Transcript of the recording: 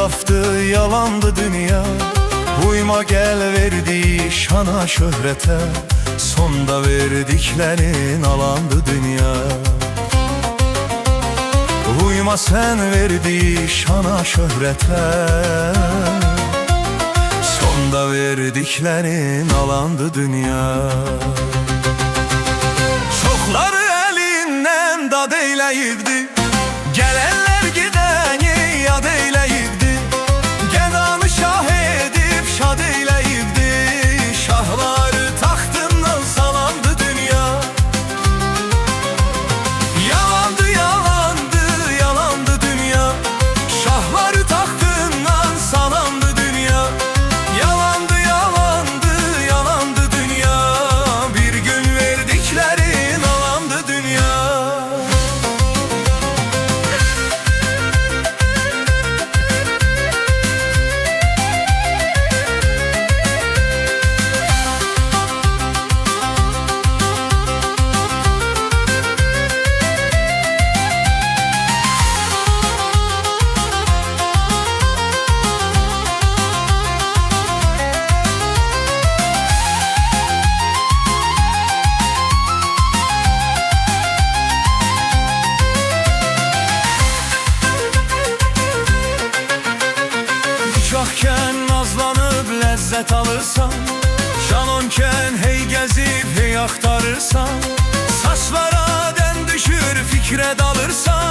laftı, yalandı dünya. Uyma gel verdiği şana şöhrete, sonda verdiklerin alandı dünya. Uyma sen verdiği şana şöhrete, sonda verdiklerin alandı dünya. Çokları elinden dad eyleyibdi, gelenler gideni yad eyleyibdi. Gedanı şah edip şad eyleyibdi, şahları taxtından salandı dünya. Yalandı, yalandı, yalandı dünya, şahları taxtından salandı dünya. Yalandı, yalandı, yalandı dünya, bir gün verdiklerin alandı dünya. Uşaqkən nazlanıb ləzzət alırsan, canonken hey gəzib hey axtarırsan, saçlara dən düşür fikrə dalırsan.